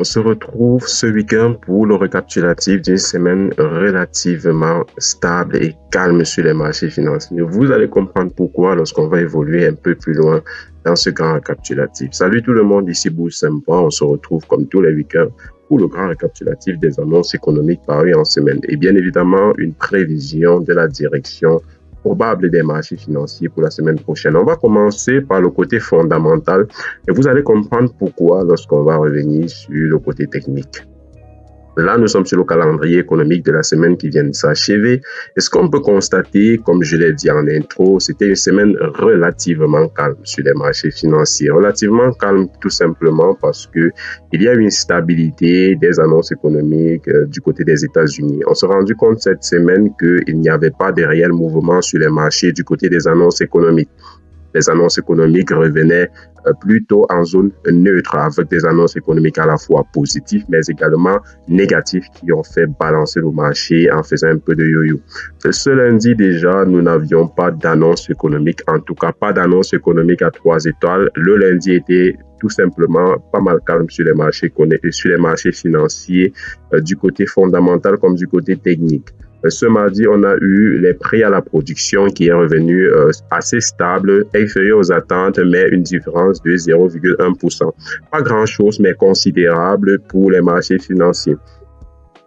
On se retrouve ce week-end pour le récapitulatif d'une semaine relativement stable et calme sur les marchés financiers. Vous allez comprendre pourquoi lorsqu'on va évoluer un peu plus loin dans ce grand récapitulatif. Salut tout le monde, ici Boussamba. On se retrouve comme tous les week-ends pour le grand récapitulatif des annonces économiques parues en semaine. Et bien évidemment, une prévision de la direction probable des marchés financiers pour la semaine prochaine. On va commencer par le côté fondamental et vous allez comprendre pourquoi lorsqu'on va revenir sur le côté technique. Là, nous sommes sur le calendrier économique de la semaine qui vient de s'achever. Et ce qu'on peut constater, comme je l'ai dit en intro, c'était une semaine relativement calme sur les marchés financiers. Relativement calme tout simplement parce que il y a une stabilité des annonces économiques du côté des États-Unis. On s'est rendu compte cette semaine qu'il n'y avait pas de réels mouvements sur les marchés du côté des annonces économiques. Les annonces économiques revenaient plutôt en zone neutre avec des annonces économiques à la fois positives mais également négatives qui ont fait balancer le marché en faisant un peu de yo-yo. Ce lundi déjà, nous n'avions pas d'annonce économique, en tout cas pas d'annonce économique à 3 étoiles. Le lundi était tout simplement pas mal calme sur les marchés financiers du côté fondamental comme du côté technique. Ce mardi, on a eu les prix à la production qui est revenu assez stable, inférieur aux attentes, mais une différence de 0,1%. Pas grand-chose, mais considérable pour les marchés financiers.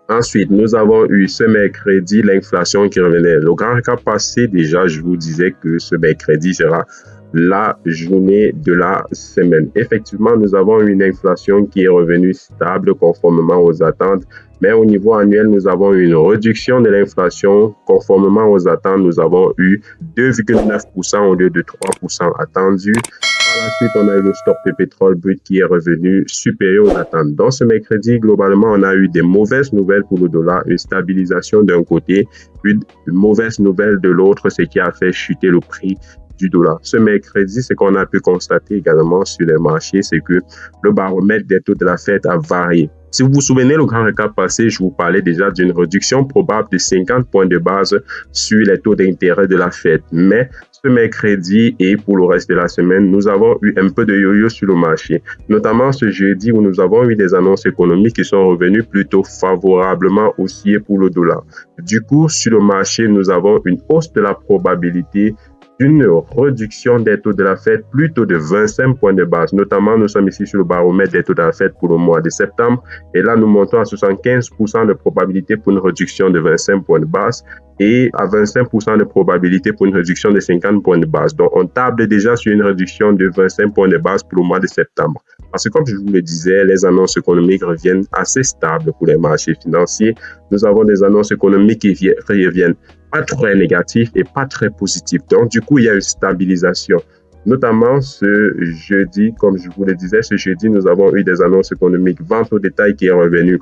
Ensuite, nous avons eu ce mercredi l'inflation qui revenait. Le grand récap passé, déjà, je vous disais que ce mercredi sera la journée de la semaine. Effectivement, nous avons une inflation qui est revenue stable conformément aux attentes, mais au niveau annuel, nous avons une réduction de l'inflation conformément aux attentes. Nous avons eu 2,9% au lieu de 3% attendu. Par la suite, on a eu le stock de pétrole brut qui est revenu supérieur aux attentes. Dans ce mercredi, globalement, on a eu des mauvaises nouvelles pour le dollar, une stabilisation d'un côté, une mauvaise nouvelle de l'autre, ce qui a fait chuter le prix du dollar. Ce mercredi, ce qu'on a pu constater également sur les marchés, c'est que le baromètre des taux de la Fed a varié. Si vous vous souvenez, le grand récap passé, je vous parlais déjà d'une réduction probable de 50 points de base sur les taux d'intérêt de la Fed. Mais ce mercredi et pour le reste de la semaine, nous avons eu un peu de yo-yo sur le marché, notamment ce jeudi où nous avons eu des annonces économiques qui sont revenues plutôt favorablement haussiers pour le dollar. Du coup, sur le marché, nous avons une hausse de la probabilité d'une réduction des taux de la Fed plutôt de 25 points de base. Notamment, nous sommes ici sur le baromètre des taux de la Fed pour le mois de septembre. Et là, nous montons à 75% de probabilité pour une réduction de 25 points de base et à 25% de probabilité pour une réduction de 50 points de base. Donc, on table déjà sur une réduction de 25 points de base pour le mois de septembre. Parce que comme je vous le disais, les annonces économiques reviennent assez stables pour les marchés financiers. Nous avons des annonces économiques qui reviennent pas très négatif et pas très positif. Donc, du coup, il y a une stabilisation. Notamment ce jeudi, comme je vous le disais, ce jeudi, nous avons eu des annonces économiques, vente au détail qui est revenu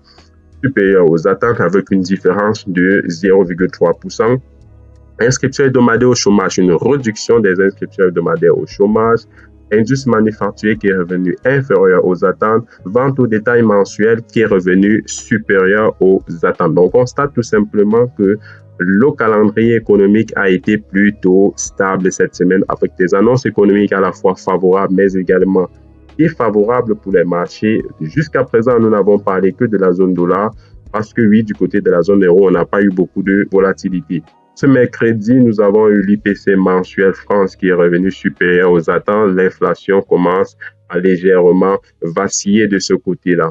supérieur aux attentes avec une différence de 0,3%. Inscription hebdomadaire au chômage, une réduction des inscriptions hebdomadaires au chômage. Industrie manufacturière qui est revenu inférieur aux attentes, vente au détail mensuel qui est revenu supérieur aux attentes. Donc, on constate tout simplement que le calendrier économique a été plutôt stable cette semaine avec des annonces économiques à la fois favorables mais également défavorables pour les marchés. Jusqu'à présent, nous n'avons parlé que de la zone dollar parce que oui, du côté de la zone euro, on n'a pas eu beaucoup de volatilité. Ce mercredi, nous avons eu l'IPC mensuel France qui est revenu supérieur aux attentes. L'inflation commence à légèrement vaciller de ce côté-là.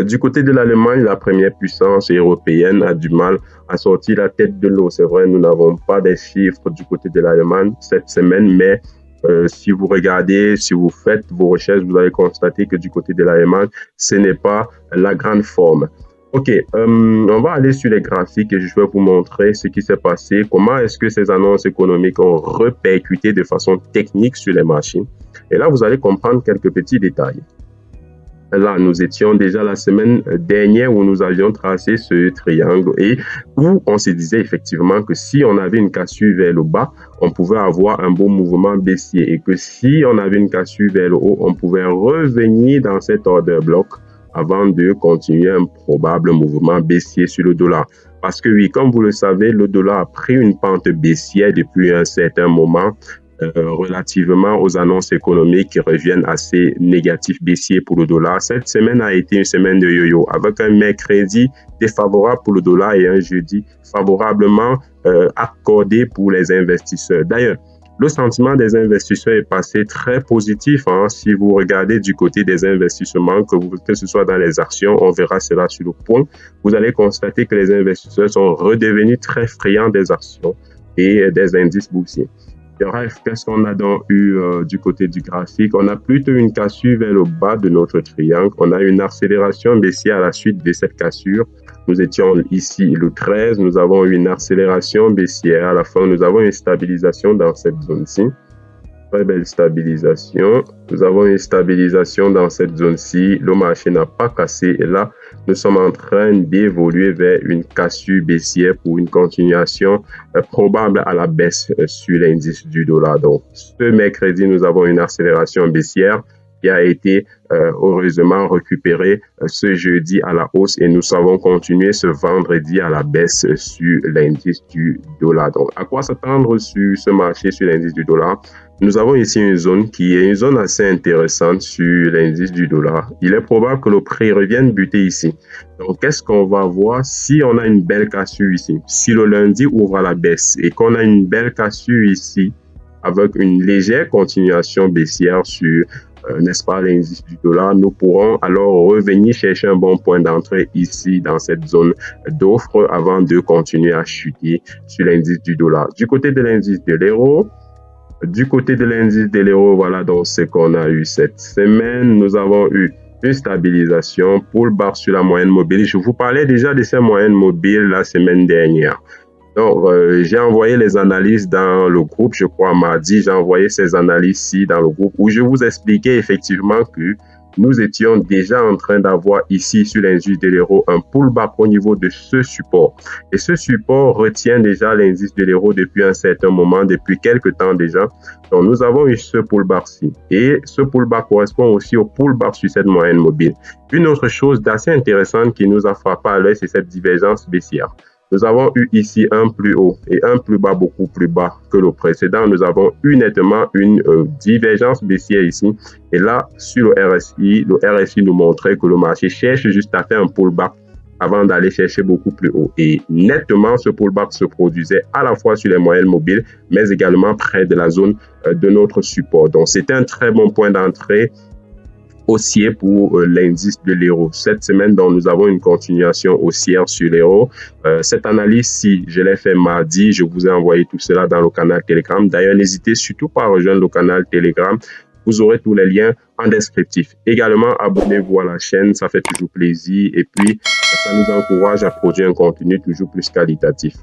Du côté de l'Allemagne, la première puissance européenne a du mal à sortir la tête de l'eau. C'est vrai, nous n'avons pas des chiffres du côté de l'Allemagne cette semaine, mais si vous regardez, si vous faites vos recherches, vous allez constater que du côté de l'Allemagne, ce n'est pas la grande forme. Ok, on va aller sur les graphiques et je vais vous montrer ce qui s'est passé, comment est-ce que ces annonces économiques ont répercuté de façon technique sur les marchés. Et là, vous allez comprendre quelques petits détails. Là, nous étions déjà la semaine dernière où nous avions tracé ce triangle et où on se disait effectivement que si on avait une cassure vers le bas, on pouvait avoir un beau mouvement baissier et que si on avait une cassure vers le haut, on pouvait revenir dans cet order bloc avant de continuer un probable mouvement baissier sur le dollar. Parce que oui, comme vous le savez, le dollar a pris une pente baissière depuis un certain moment. relativement aux annonces économiques qui reviennent assez négatifs baissiers pour le dollar. Cette semaine a été une semaine de yo-yo avec un mercredi défavorable pour le dollar et un jeudi favorablement accordé pour les investisseurs. D'ailleurs, le sentiment des investisseurs est passé très positif. Si vous regardez du côté des investissements, que ce soit dans les actions, on verra cela sur le point, vous allez constater que les investisseurs sont redevenus très friands des actions et des indices boursiers. Bref, qu'est-ce qu'on a donc eu du côté du graphique? On a plutôt une cassure vers le bas de notre triangle. On a une accélération baissière à la suite de cette cassure. Nous étions ici le 13, nous avons eu une accélération baissière. À la fin, nous avons une stabilisation dans cette zone-ci. Très belle stabilisation. Nous avons une stabilisation dans cette zone-ci. Le marché n'a pas cassé. Et là, nous sommes en train d'évoluer vers une cassure baissière pour une continuation probable à la baisse sur l'indice du dollar. Donc, ce mercredi, nous avons une accélération baissière qui a été heureusement récupérée ce jeudi à la hausse et nous savons continuer ce vendredi à la baisse sur l'indice du dollar. Donc, à quoi s'attendre sur ce marché, sur l'indice du dollar? Nous avons ici une zone qui est une zone assez intéressante sur l'indice du dollar. Il est probable que le prix revienne buter ici. Donc, qu'est-ce qu'on va voir si on a une belle cassure ici? Si le lundi ouvre à la baisse et qu'on a une belle cassure ici avec une légère continuation baissière sur n'est-ce pas, l'indice du dollar, nous pourrons alors revenir chercher un bon point d'entrée ici dans cette zone d'offre avant de continuer à chuter sur l'indice du dollar. Du côté de l'indice de l'euro, voilà donc ce qu'on a eu cette semaine. Nous avons eu une stabilisation, pullback sur la moyenne mobile. Je vous parlais déjà de ces moyennes mobiles la semaine dernière. Donc, j'ai envoyé les analyses dans le groupe, je crois mardi, j'ai envoyé ces analyses-ci dans le groupe où je vous expliquais effectivement que nous étions déjà en train d'avoir ici sur l'indice de l'euro un pullback au niveau de ce support. Et ce support retient déjà l'indice de l'euro depuis un certain moment, depuis quelques temps déjà. Donc, nous avons eu ce pullback-ci. Et ce pullback correspond aussi au pullback sur cette moyenne mobile. Une autre chose d'assez intéressante qui nous a frappé à l'œil, c'est cette divergence baissière. Nous avons eu ici un plus haut et un plus bas, beaucoup plus bas que le précédent. Nous avons eu nettement une divergence baissière ici. Et là, sur le RSI nous montrait que le marché cherche juste à faire un pullback avant d'aller chercher beaucoup plus haut. Et nettement, ce pullback se produisait à la fois sur les moyennes mobiles, mais également près de la zone de notre support. Donc, c'était un très bon point d'entrée haussier pour l'indice de l'euro. Cette semaine, donc, nous avons une continuation haussière sur l'euro. Cette analyse-ci, je l'ai fait mardi. Je vous ai envoyé tout cela dans le canal Telegram. D'ailleurs, n'hésitez surtout pas à rejoindre le canal Telegram. Vous aurez tous les liens en descriptif. Également, abonnez-vous à la chaîne. Ça fait toujours plaisir. Et puis, ça nous encourage à produire un contenu toujours plus qualitatif.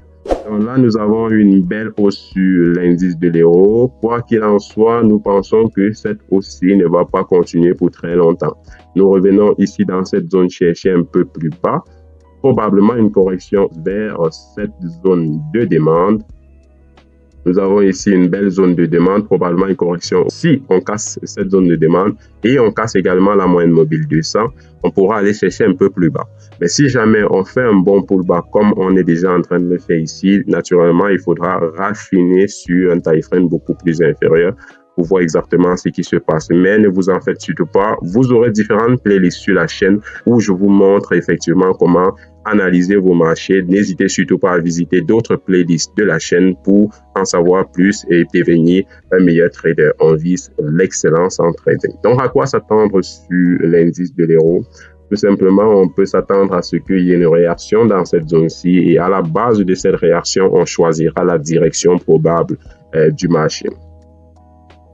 Donc là, nous avons une belle hausse sur l'indice de l'euro. Quoi qu'il en soit, nous pensons que cette hausse-ci ne va pas continuer pour très longtemps. Nous revenons ici dans cette zone chercher un peu plus bas. Probablement une correction vers cette zone de demande. Nous avons ici une belle zone de demande, probablement une correction. Si on casse cette zone de demande et on casse également la moyenne mobile 200, on pourra aller chercher un peu plus bas. Mais si jamais on fait un bon pullback comme on est déjà en train de le faire ici, naturellement, il faudra raffiner sur un time frame beaucoup plus inférieur pour voir exactement ce qui se passe. Mais ne vous en faites surtout pas. Vous aurez différentes playlists sur la chaîne où je vous montre effectivement comment analyser vos marchés. N'hésitez surtout pas à visiter d'autres playlists de la chaîne pour en savoir plus et devenir un meilleur trader. On vise l'excellence en trading. Donc, à quoi s'attendre sur l'indice de l'euro? Tout simplement, on peut s'attendre à ce qu'il y ait une réaction dans cette zone-ci et à la base de cette réaction, on choisira la direction probable du marché.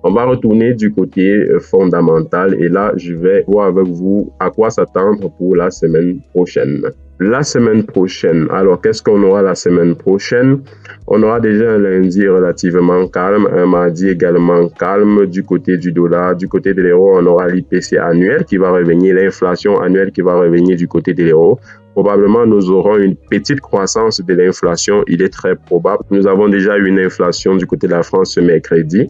On va retourner du côté fondamental et là, je vais voir avec vous à quoi s'attendre pour la semaine prochaine. La semaine prochaine, alors qu'est-ce qu'on aura la semaine prochaine? On aura déjà un lundi relativement calme, un mardi également calme du côté du dollar. Du côté de l'euro, on aura l'IPC annuel qui va revenir, l'inflation annuelle qui va revenir du côté de l'euro. Probablement, nous aurons une petite croissance de l'inflation. Il est très probable. Nous avons déjà eu une inflation du côté de la France ce mercredi.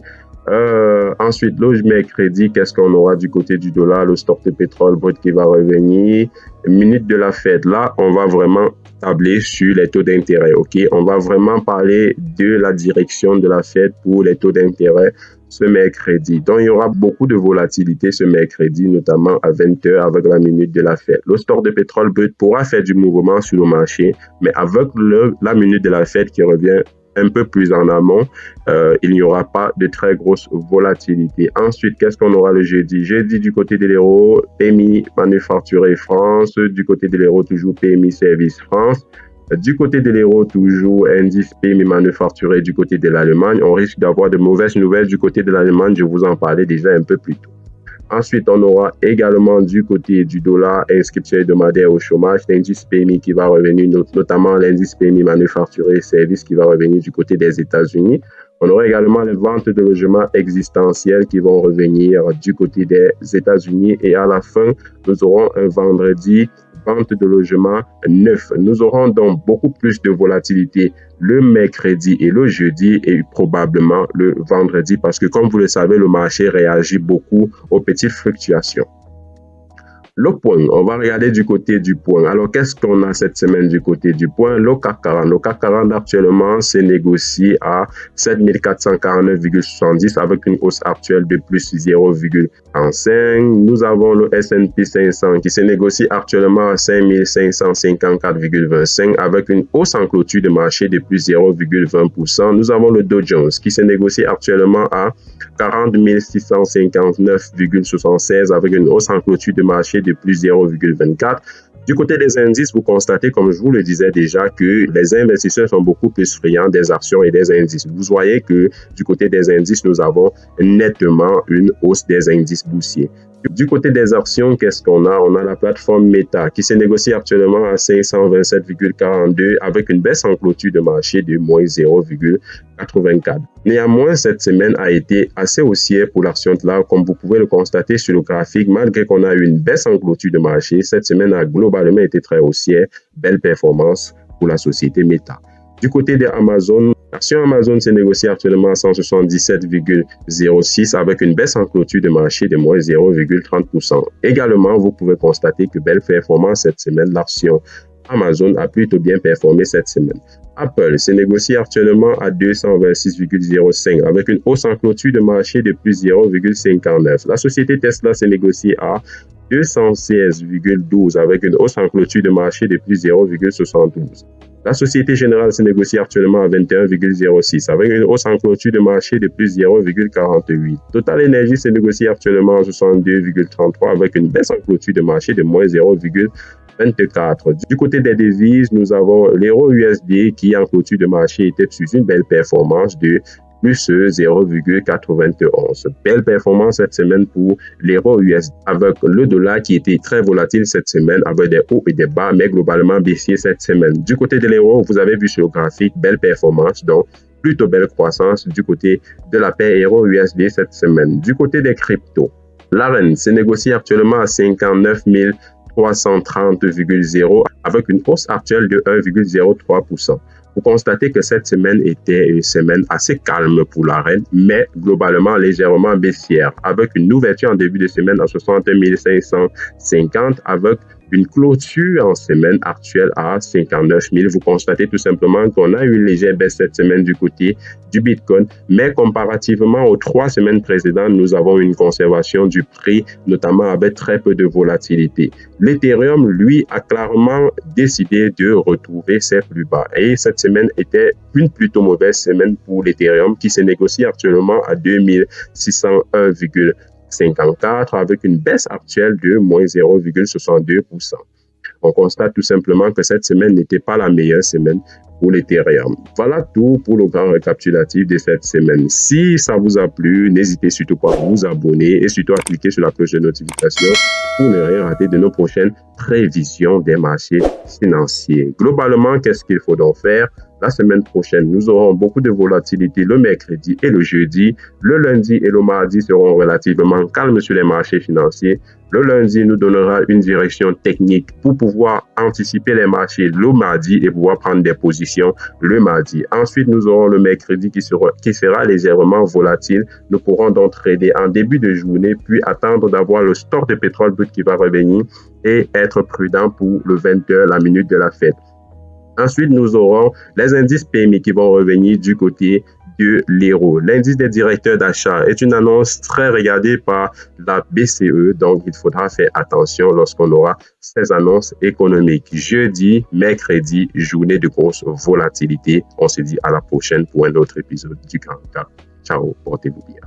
Ensuite, le mercredi, qu'est-ce qu'on aura du côté du dollar? Le stock de pétrole brut qui va revenir. Minute de la Fed. Là, on va vraiment tabler sur les taux d'intérêt. OK? On va vraiment parler de la direction de la Fed pour les taux d'intérêt ce mercredi. Donc, il y aura beaucoup de volatilité ce mercredi, notamment à 20h avec la minute de la Fed. Le stock de pétrole brut pourra faire du mouvement sur le marché, mais avec la minute de la Fed qui revient un peu plus en amont, il n'y aura pas de très grosse volatilité. Ensuite, qu'est-ce qu'on aura le jeudi? Jeudi, du côté de l'euro, PMI manufacturier France. Du côté de l'euro, toujours PMI service France. Du côté de l'euro, toujours indice PMI manufacturier du côté de l'Allemagne. On risque d'avoir de mauvaises nouvelles du côté de l'Allemagne. Je vous en parlais déjà un peu plus tôt. Ensuite, on aura également du côté du dollar inscription hebdomadaire au chômage, l'indice PMI qui va revenir, notamment l'indice PMI manufacturier et services qui va revenir du côté des États-Unis. On aura également les ventes de logements existentiels qui vont revenir du côté des États-Unis. Et à la fin, nous aurons un vendredi vente de logements neufs. Nous aurons donc beaucoup plus de volatilité le mercredi et le jeudi et probablement le vendredi parce que comme vous le savez, le marché réagit beaucoup aux petites fluctuations. Le point, on va regarder du côté du point. Alors, qu'est-ce qu'on a cette semaine du côté du point? Le CAC 40. Le CAC 40 actuellement se négocie à 7449,70 avec une hausse actuelle de plus 0,35. Nous avons le S&P 500 qui se négocie actuellement à 5554,25 avec une hausse en clôture de marché de plus 0,20%. Nous avons le Dow Jones qui se négocie actuellement à 40 659,76 avec une hausse en clôture de marché de plus 0,24. Du côté des indices, vous constatez, comme je vous le disais déjà, que les investisseurs sont beaucoup plus friands des actions et des indices. Vous voyez que du côté des indices, nous avons nettement une hausse des indices boursiers. Du côté des actions, qu'est-ce qu'on a? On a la plateforme Meta qui se négocie actuellement à 527,42 avec une baisse en clôture de marché de moins 0,84. Néanmoins, cette semaine a été assez haussière pour l'action Tesla, comme vous pouvez le constater sur le graphique. Malgré qu'on a eu une baisse en clôture de marché, cette semaine a globalement été très haussière. Belle performance pour la société Meta. Du côté de Amazon, l'action Amazon se négocie actuellement à 177,06 avec une baisse en clôture de marché de moins 0,30%. Également, vous pouvez constater que belle performance cette semaine. L'action Amazon a plutôt bien performé cette semaine. Apple se négocie actuellement à 226,05 avec une hausse en clôture de marché de plus 0,59. La société Tesla se négocie à 216,12 avec une hausse en clôture de marché de plus 0,72. La Société Générale se négocie actuellement à 21,06 avec une hausse en clôture de marché de plus 0,48. Total Energy se négocie actuellement à 62,33 avec une baisse en clôture de marché de moins 0,24. Du côté des devises, nous avons l'euro USD qui en clôture de marché était sous une belle performance de plus 0,91. Belle performance cette semaine pour l'euro USD avec le dollar qui était très volatile cette semaine avec des hauts et des bas mais globalement baissier cette semaine. Du côté de l'euro, vous avez vu sur le graphique, belle performance donc plutôt belle croissance du côté de la paire euro USD cette semaine. Du côté des cryptos, l'AREN se négocie actuellement à 59 330,0 avec une hausse actuelle de 1,03%. Vous constatez que cette semaine était une semaine assez calme pour l'AREN, mais globalement légèrement baissière, avec une ouverture en début de semaine à 60 550, avec une clôture en semaine actuelle à 59 000. Vous constatez tout simplement qu'on a eu une légère baisse cette semaine du côté du Bitcoin, mais comparativement aux 3 semaines précédentes, nous avons une conservation du prix, notamment avec très peu de volatilité. L'Ethereum, lui, a clairement décidé de retrouver ses plus bas. Et cette semaine était une plutôt mauvaise semaine pour l'Ethereum qui se négocie actuellement à 2601,54 avec une baisse actuelle de moins 0,62%. On constate tout simplement que cette semaine n'était pas la meilleure semaine pour l'Ethereum. Voilà tout pour le grand récapitulatif de cette semaine. Si ça vous a plu, n'hésitez surtout pas à vous abonner et surtout à cliquer sur la cloche de notification pour ne rien rater de nos prochaines prévisions des marchés financiers. Globalement, qu'est-ce qu'il faut donc faire? La semaine prochaine, nous aurons beaucoup de volatilité le mercredi et le jeudi. Le lundi et le mardi seront relativement calmes sur les marchés financiers. Le lundi nous donnera une direction technique pour pouvoir anticiper les marchés le mardi et pouvoir prendre des positions le mardi. Ensuite, nous aurons le mercredi qui sera légèrement volatile. Nous pourrons donc trader en début de journée, puis attendre d'avoir le stock de pétrole brut qui va revenir et être prudent pour le 20h, la minute de la fête. Ensuite, nous aurons les indices PMI qui vont revenir du côté de l'euro. L'indice des directeurs d'achat est une annonce très regardée par la BCE, donc il faudra faire attention lorsqu'on aura ces annonces économiques. Jeudi, mercredi, journée de grosse volatilité. On se dit à la prochaine pour un autre épisode du Grand Cap. Ciao, portez-vous bien.